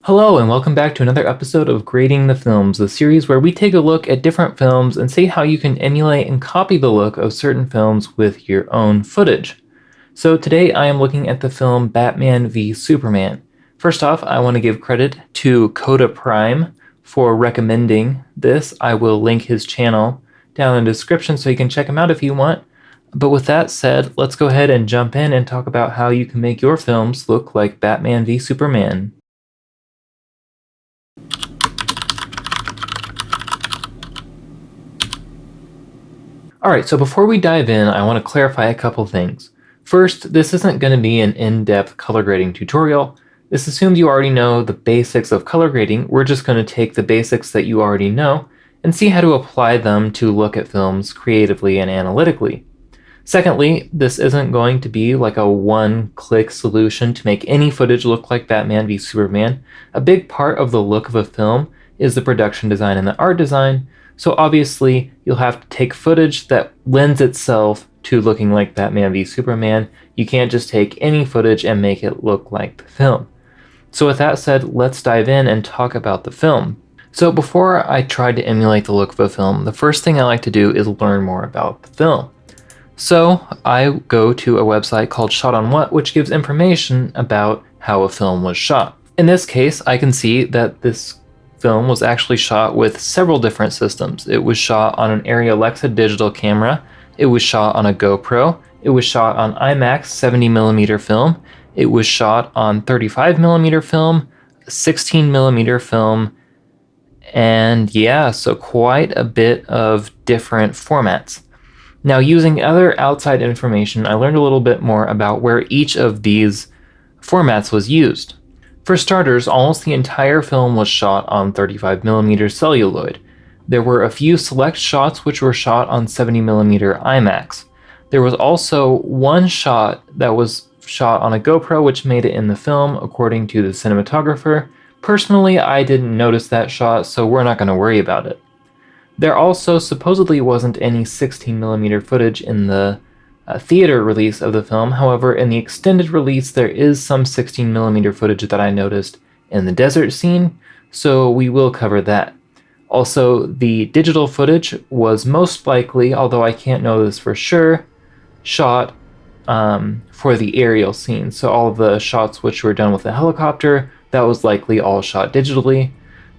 Hello and welcome back to another episode of Grading the Films, the series where we take a look at different films and see how you can emulate and copy the look of certain films with your own footage. So today I am looking at the film Batman v Superman. First off, I want to give credit to Coda Prime for recommending this. I will link his channel down in the description so you can check him out if you want. But with that said, let's go ahead and jump in and talk about how you can make your films look like Batman v Superman. Alright, so before we dive in, I want to clarify a couple things. First, this isn't going to be an in-depth color grading tutorial. This assumes you already know the basics of color grading. We're just going to take the basics that you already know and see how to apply them to look at films creatively and analytically. Secondly, this isn't going to be like a one-click solution to make any footage look like Batman v Superman. A big part of the look of a film is the production design and the art design. So obviously, you'll have to take footage that lends itself to looking like Batman v Superman. You can't just take any footage and make it look like the film. So with that said, let's dive in and talk about the film. So before I try to emulate the look of a film, the first thing I like to do is learn more about the film. So I go to a website called Shot on What, which gives information about how a film was shot. In this case, I can see that this film was actually shot with several different systems. It was shot on an Arri Alexa digital camera, it was shot on a GoPro, it was shot on IMAX 70mm film, it was shot on 35mm film, 16mm film, and yeah, so quite a bit of different formats. Now, using other outside information, I learned a little bit more about where each of these formats was used. For starters, almost the entire film was shot on 35mm celluloid. There were a few select shots which were shot on 70mm IMAX. There was also one shot that was shot on a GoPro which made it in the film according to the cinematographer. Personally, I didn't notice that shot, so we're not going to worry about it. There also supposedly wasn't any 16mm footage in the theater release of the film. However, in the extended release, there is some 16mm footage that I noticed in the desert scene, so we will cover that. Also, the digital footage was most likely, although I can't know this for sure, shot for the aerial scene. So all of the shots which were done with the helicopter, that was likely all shot digitally.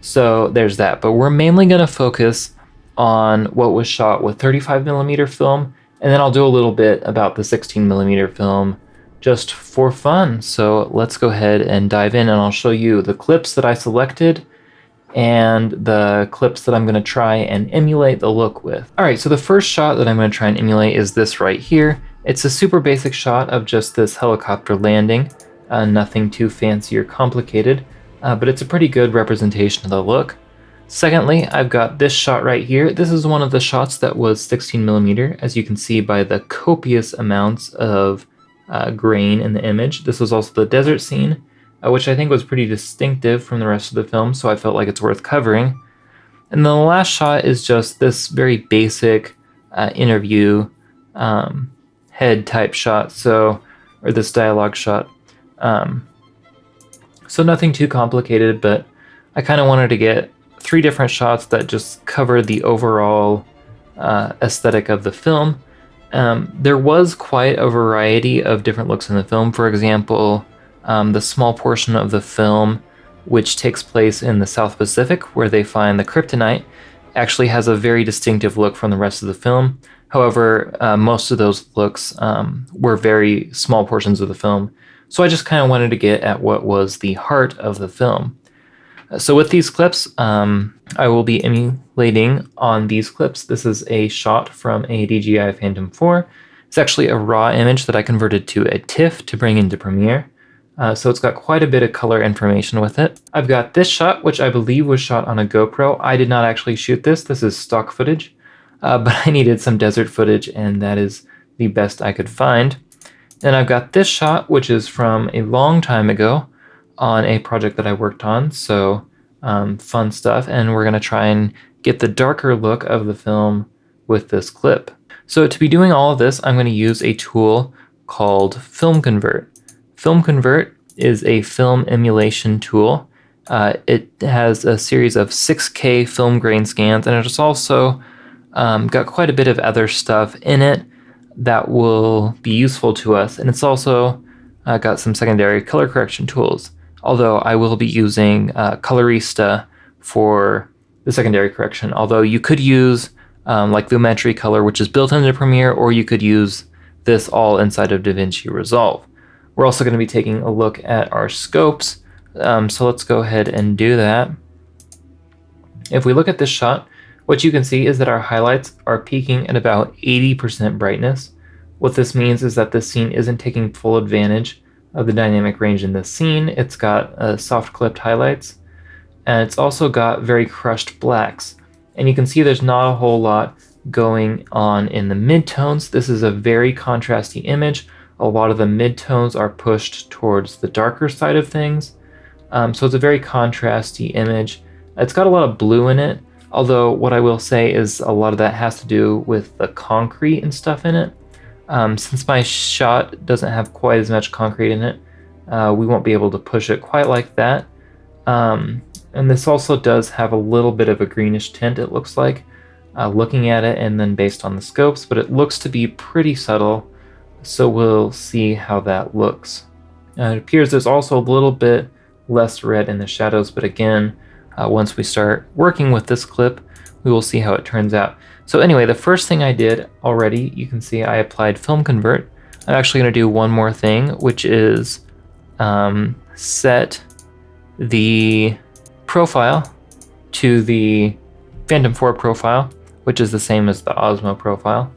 So there's that. But we're mainly going to focus on what was shot with 35mm film, and then I'll do a little bit about the 16mm film just for fun. So let's go ahead and dive in, and I'll show you the clips that I selected and the clips that I'm going to try and emulate the look with. Alright, so the first shot that I'm going to try and emulate is this right here. It's a super basic shot of just this helicopter landing. Nothing too fancy or complicated, but it's a pretty good representation of the look. Secondly, I've got this shot right here. This is one of the shots that was 16mm, as you can see by the copious amounts of grain in the image. This was also the desert scene, which I think was pretty distinctive from the rest of the film, so I felt like it's worth covering. And then the last shot is just this very basic interview head type shot, or this dialogue shot. So nothing too complicated, but I kind of wanted to get 3 different shots that just cover the overall aesthetic of the film. There was quite a variety of different looks in the film. For example, the small portion of the film which takes place in the South Pacific where they find the kryptonite actually has a very distinctive look from the rest of the film. However, most of those looks were very small portions of the film. So I just kind of wanted to get at what was the heart of the film. So with these clips, I will be emulating on these clips. This is a shot from a DJI Phantom 4. It's actually a raw image that I converted to a TIFF to bring into Premiere. So it's got quite a bit of color information with it. I've got this shot, which I believe was shot on a GoPro. I did not actually shoot this. This is stock footage, but I needed some desert footage, and that is the best I could find. And I've got this shot, which is from a long time ago, on a project that I worked on, so fun stuff, and we're going to try and get the darker look of the film with this clip. So to be doing all of this, I'm going to use a tool called Film Convert. Film Convert is a film emulation tool. It has a series of 6K film grain scans, and it's also got quite a bit of other stuff in it that will be useful to us. And it's also got some secondary color correction tools, although I will be using Colorista for the secondary correction. Although you could use like Lumetri Color, which is built into Premiere, or you could use this all inside of DaVinci Resolve. We're also going to be taking a look at our scopes, so let's go ahead and do that. If we look at this shot, what you can see is that our highlights are peaking at about 80% brightness. What this means is that this scene isn't taking full advantage of the dynamic range in this scene. It's got soft clipped highlights, and it's also got very crushed blacks. And you can see there's not a whole lot going on in the midtones. This is a very contrasty image. A lot of the midtones are pushed towards the darker side of things. So it's a very contrasty image. It's got a lot of blue in it, although what I will say is a lot of that has to do with the concrete and stuff in it. Since my shot doesn't have quite as much concrete in it, we won't be able to push it quite like that. And this also does have a little bit of a greenish tint, it looks like, looking at it and then based on the scopes, but it looks to be pretty subtle, so we'll see how that looks. It appears there's also a little bit less red in the shadows, but again, once we start working with this clip, we will see how it turns out. So anyway, the first thing I did already, you can see I applied Film Convert. I'm actually going to do one more thing, which is set the profile to the Phantom 4 profile, which is the same as the Osmo profile.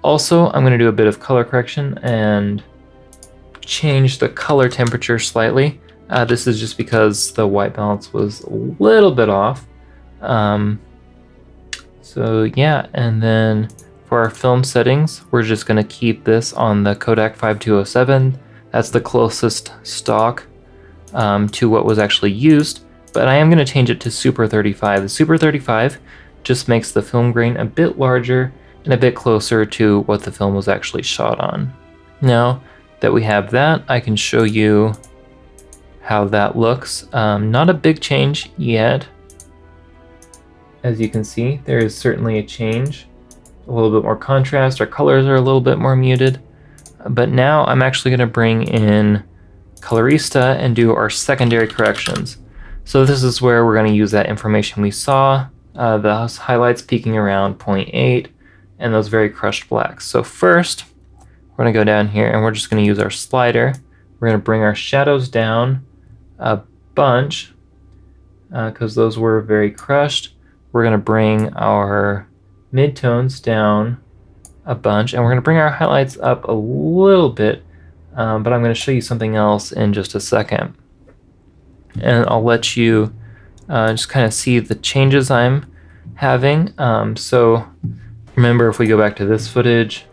Also, I'm going to do a bit of color correction and change the color temperature slightly. This is just because the white balance was a little bit off. So yeah, and then for our film settings, we're just going to keep this on the Kodak 5207. That's the closest stock to what was actually used, but I am going to change it to Super 35. The Super 35 just makes the film grain a bit larger and a bit closer to what the film was actually shot on. Now that we have that, I can show you how that looks. Not a big change yet. As you can see, there is certainly a change. A little bit more contrast, our colors are a little bit more muted. But now I'm actually going to bring in Colorista and do our secondary corrections. So this is where we're going to use that information we saw, the highlights peaking around 0.8 and those very crushed blacks. So first, we're going to go down here and we're just going to use our slider. We're going to bring our shadows down a bunch because those were very crushed. We're going to bring our midtones down a bunch, and we're going to bring our highlights up a little bit, but I'm going to show you something else in just a second. And I'll let you just kind of see the changes I'm having. So remember, if we go back to this footage,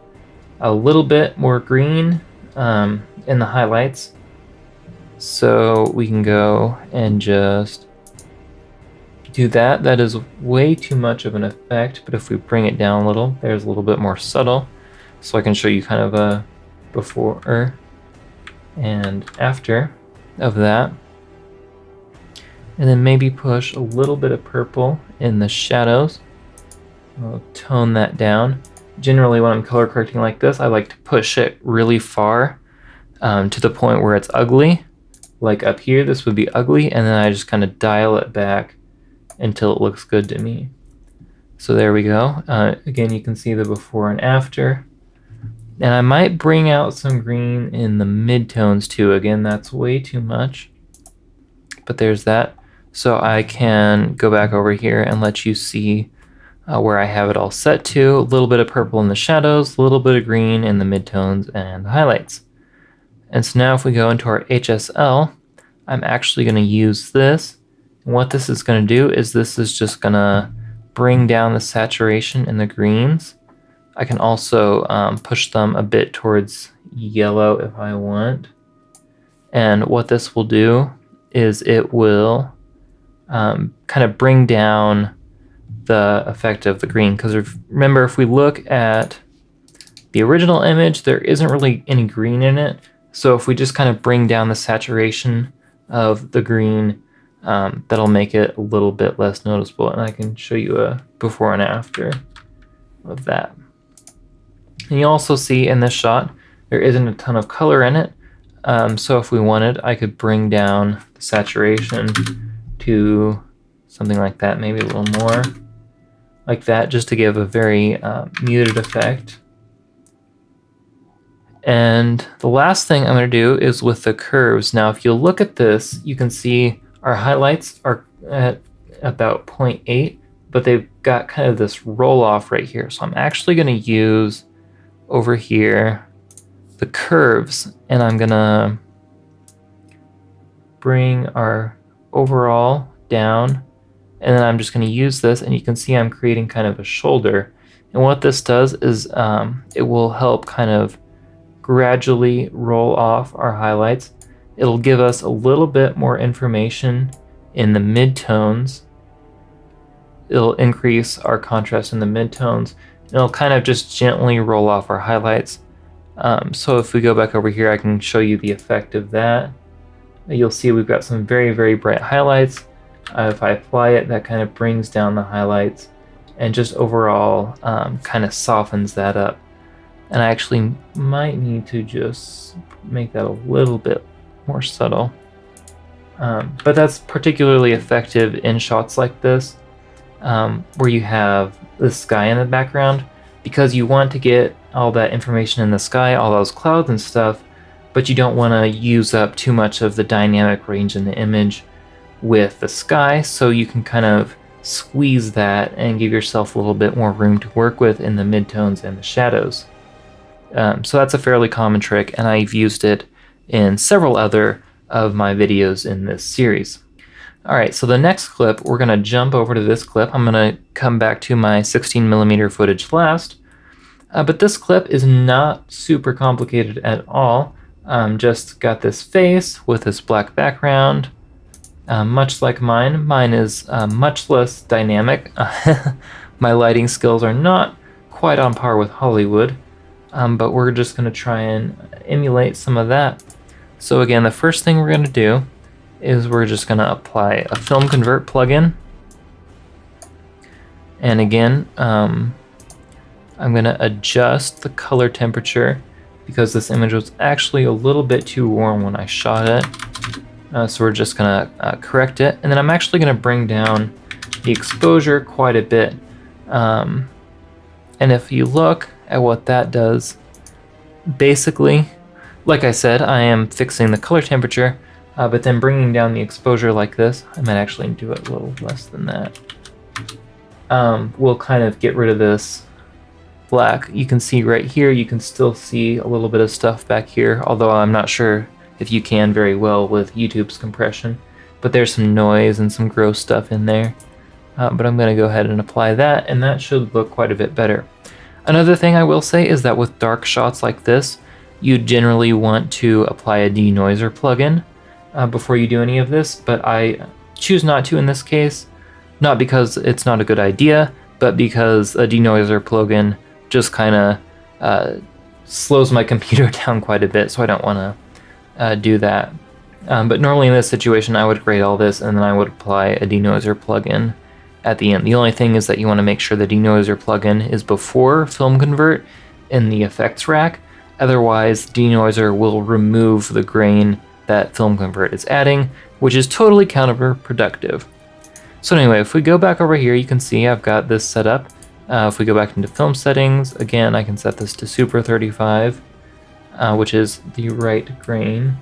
a little bit more green in the highlights. So we can go and just do that. That is way too much of an effect, but if we bring it down a little, there's a little bit more subtle. So I can show you kind of a before and after of that. And then maybe push a little bit of purple in the shadows. I'll tone that down. Generally when I'm color correcting like this, I like to push it really far to the point where it's ugly. Like up here, this would be ugly, and then I just kind of dial it back until it looks good to me. So there we go. Again, you can see the before and after. And I might bring out some green in the midtones too. Again, that's way too much. But there's that. So I can go back over here and let you see where I have it all set to. A little bit of purple in the shadows, a little bit of green in the midtones and the highlights. And so now if we go into our HSL, I'm actually going to use this. And what this is going to do is this is just going to bring down the saturation in the greens. I can also push them a bit towards yellow if I want. And what this will do is it will kind of bring down the effect of the green. Because remember, if we look at the original image, there isn't really any green in it. So if we just kind of bring down the saturation of the green, that'll make it a little bit less noticeable, and I can show you a before and after of that. And you also see in this shot there isn't a ton of color in it, so if we wanted, I could bring down the saturation to something like that, maybe a little more like that, just to give a very muted effect. And the last thing I'm going to do is with the curves. Now if you look at this, you can see our highlights are at about 0.8, but they've got kind of this roll off right here. So I'm actually going to use over here the curves, and I'm going to bring our overall down, and then I'm just going to use this, and you can see I'm creating kind of a shoulder. And what this does is it will help kind of gradually roll off our highlights. It'll give us a little bit more information in the midtones. It'll increase our contrast in the midtones. And it'll kind of just gently roll off our highlights. So if we go back over here, I can show you the effect of that. You'll see we've got some very, very bright highlights. If I apply it, that kind of brings down the highlights and just overall kind of softens that up. And I actually might need to just make that a little bit more subtle. But that's particularly effective in shots like this, where you have the sky in the background, because you want to get all that information in the sky, all those clouds and stuff, but you don't want to use up too much of the dynamic range in the image with the sky, so you can kind of squeeze that and give yourself a little bit more room to work with in the midtones and the shadows. So that's a fairly common trick, and I've used it in several other of my videos in this series. Alright, so the next clip, we're going to jump over to this clip. I'm going to come back to my 16mm footage last. But this clip is not super complicated at all. Just got this face with this black background. Much like mine. Mine is much less dynamic. My lighting skills are not quite on par with Hollywood. But we're just going to try and emulate some of that. So again, the first thing we're going to do is we're just going to apply a film convert plugin. And again, I'm going to adjust the color temperature because this image was actually a little bit too warm when I shot it. So we're just going to correct it. And then I'm actually going to bring down the exposure quite a bit. And if you look at what that does, basically, like I said, I am fixing the color temperature, but then bringing down the exposure like this, I might actually do it a little less than that. We'll kind of get rid of this black. You can see right here, you can still see a little bit of stuff back here, although I'm not sure if you can very well with YouTube's compression, but there's some noise and some gross stuff in there. But I'm going to go ahead and apply that, and that should look quite a bit better. Another thing I will say is that with dark shots like this, you generally want to apply a denoiser plugin before you do any of this, but I choose not to in this case, not because it's not a good idea, but because a denoiser plugin just kind of slows my computer down quite a bit, so I don't want to do that. But normally in this situation, I would grade all this, and then I would apply a denoiser plugin at the end. The only thing is that you want to make sure the denoiser plugin is before film convert in the effects rack. Otherwise, denoiser will remove the grain that film convert is adding, which is totally counterproductive. So anyway, if we go back over here, you can see I've got this set up. If we go back into film settings, again, I can set this to Super 35, which is the right grain.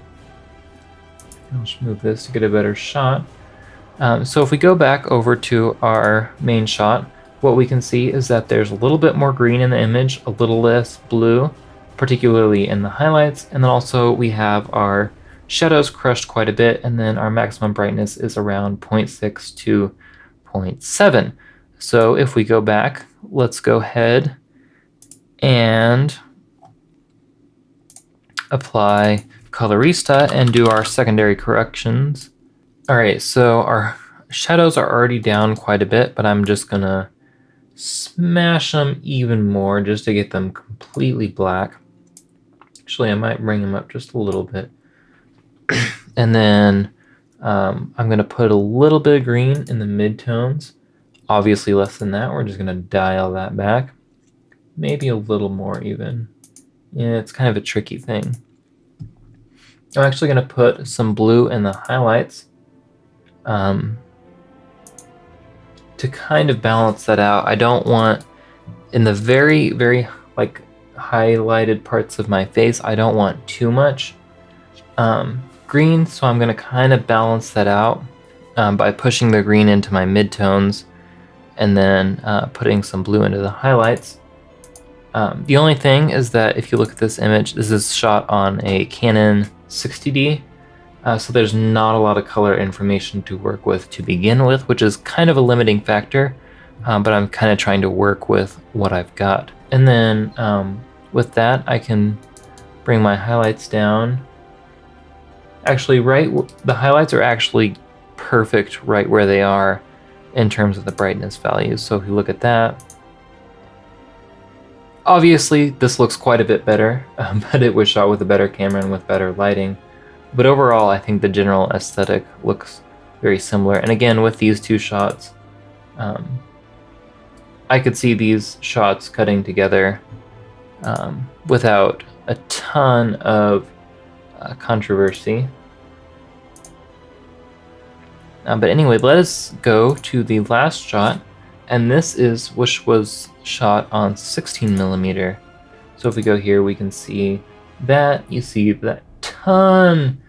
I'll just move this to get a better shot. So if we go back over to our main shot, what we can see is that there's a little bit more green in the image, a little less blue, particularly in the highlights, and then also we have our shadows crushed quite a bit, and then our maximum brightness is around 0.6 to 0.7. So if we go back, let's go ahead and apply Colorista and do our secondary corrections. Alright, so our shadows are already down quite a bit, but I'm just gonna smash them even more just to get them completely black. Actually, I might bring them up just a little bit. And then I'm going to put a little bit of green in the midtones. Obviously less than that. We're just going to dial that back. Maybe a little more even. Yeah, it's kind of a tricky thing. I'm actually going to put some blue in the highlights to kind of balance that out. I don't want, in the very, very like highlighted parts of my face, I don't want too much green, so I'm going to kind of balance that out by pushing the green into my midtones and then putting some blue into the highlights. The only thing is that if you look at this image, this is shot on a Canon 60D, so there's not a lot of color information to work with to begin with, which is kind of a limiting factor, but I'm kind of trying to work with what I've got. And then with that, I can bring my highlights down. Actually, the highlights are actually perfect right where they are in terms of the brightness values. So if you look at that, obviously this looks quite a bit better, but it was shot with a better camera and with better lighting. But overall, I think the general aesthetic looks very similar. And again, with these two shots, I could see these shots cutting together without a ton of controversy. But anyway, let us go to the last shot, and this is which was shot on 16mm. So if we go here, we can see that. You see that ton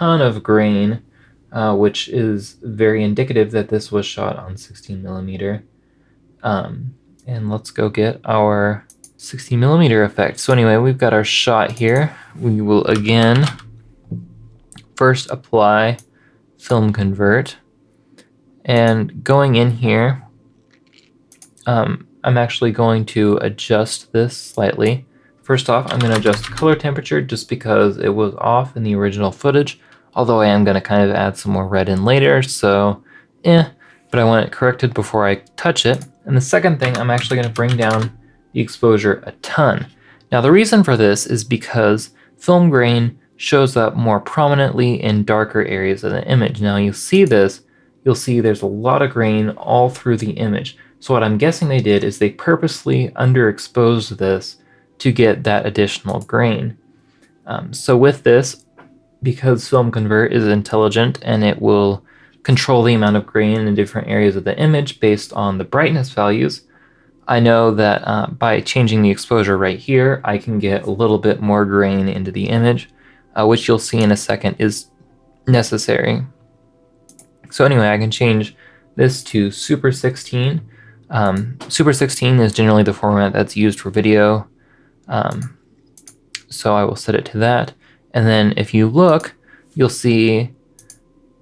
of grain, which is very indicative that this was shot on 16mm. And let's go get our 60mm effect. So anyway, we've got our shot here. We will again first apply film convert, and going in here, I'm actually going to adjust this slightly. First off, I'm going to adjust color temperature just because it was off in the original footage, although I am going to kind of add some more red in later, so but I want it corrected before I touch it. And the second thing, I'm actually going to bring down the exposure a ton. Now the reason for this is because film grain shows up more prominently in darker areas of the image. Now you see this, you'll see there's a lot of grain all through the image. So what I'm guessing they did is they purposely underexposed this to get that additional grain. So with this, because Film Convert is intelligent and it will control the amount of grain in different areas of the image based on the brightness values, I know that by changing the exposure right here, I can get a little bit more grain into the image, which you'll see in a second is necessary. So anyway, I can change this to Super 16. Super 16 is generally the format that's used for video, so I will set it to that. And then if you look, you'll see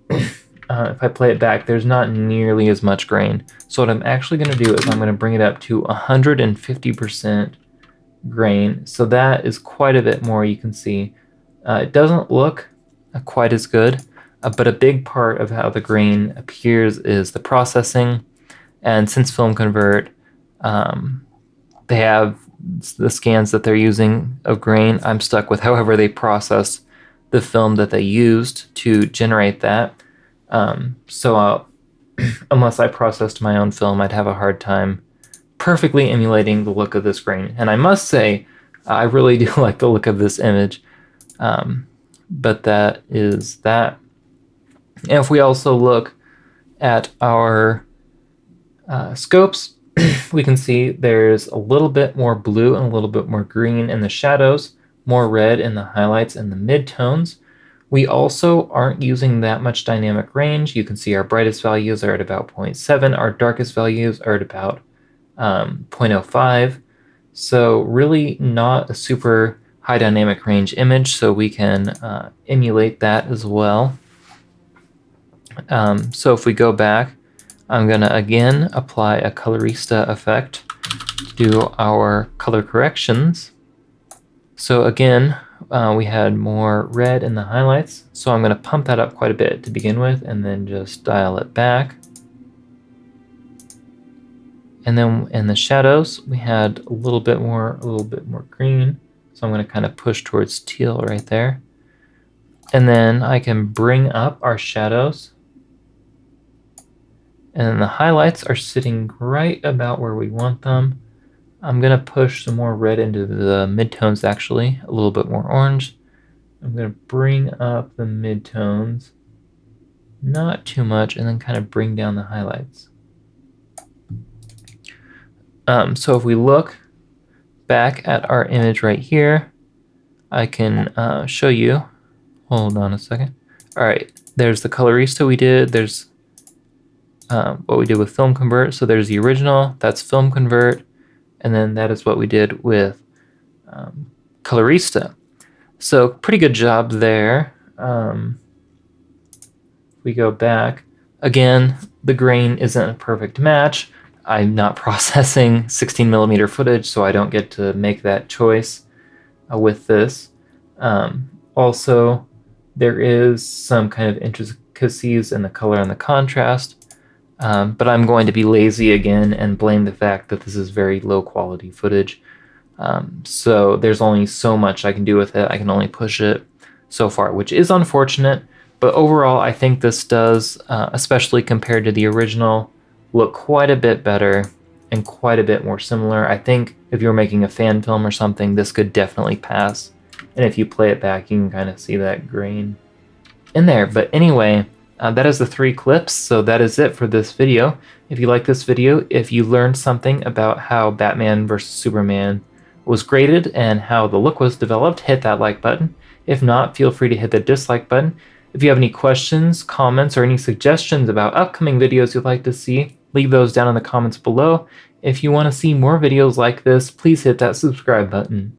if I play it back, there's not nearly as much grain. So what I'm actually going to do is I'm going to bring it up to 150% grain. So that is quite a bit more, you can see. It doesn't look quite as good, but a big part of how the grain appears is the processing. And since Film Convert, they have the scans that they're using of grain, I'm stuck with however they process the film that they used to generate that. Unless I processed my own film, I'd have a hard time perfectly emulating the look of this grain. And I must say, I really do like the look of this image. But that is that. And if we also look at our scopes, we can see there's a little bit more blue and a little bit more green in the shadows, more red in the highlights and the midtones. We also aren't using that much dynamic range. You can see our brightest values are at about 0.7. Our darkest values are at about 0.05. So really not a super high dynamic range image, so we can emulate that as well. So if we go back, I'm going to again apply a colorista effect to do our color corrections. So again, we had more red in the highlights, so I'm going to pump that up quite a bit to begin with and then just dial it back. And then in the shadows, we had a little bit more green, so I'm going to kind of push towards teal right there. And then I can bring up our shadows. And then the highlights are sitting right about where we want them. I'm going to push some more red into the midtones, actually, a little bit more orange. I'm going to bring up the midtones, not too much, and then kind of bring down the highlights. So if we look back at our image right here, I can show you. Hold on a second. All right, there's the colorista we did. There's what we did with film convert. So there's the original, that's film convert, and then that is what we did with colorista. So pretty good job there. We go back. Again, the grain isn't a perfect match. I'm not processing 16 millimeter footage, so I don't get to make that choice with this. Also, there is some kind of intricacies in the color and the contrast, but I'm going to be lazy again and blame the fact that this is very low quality footage. So there's only so much I can do with it. I can only push it so far, which is unfortunate, but overall I think this does, especially compared to the original, look quite a bit better and quite a bit more similar. I think if you're making a fan film or something, this could definitely pass. And if you play it back, you can kind of see that grain in there. But anyway, that is the 3 clips, so that is it for this video. If you like this video, if you learned something about how Batman vs. Superman was graded and how the look was developed, hit that like button. If not, feel free to hit the dislike button. If you have any questions, comments, or any suggestions about upcoming videos you'd like to see, leave those down in the comments below. If you want to see more videos like this, please hit that subscribe button.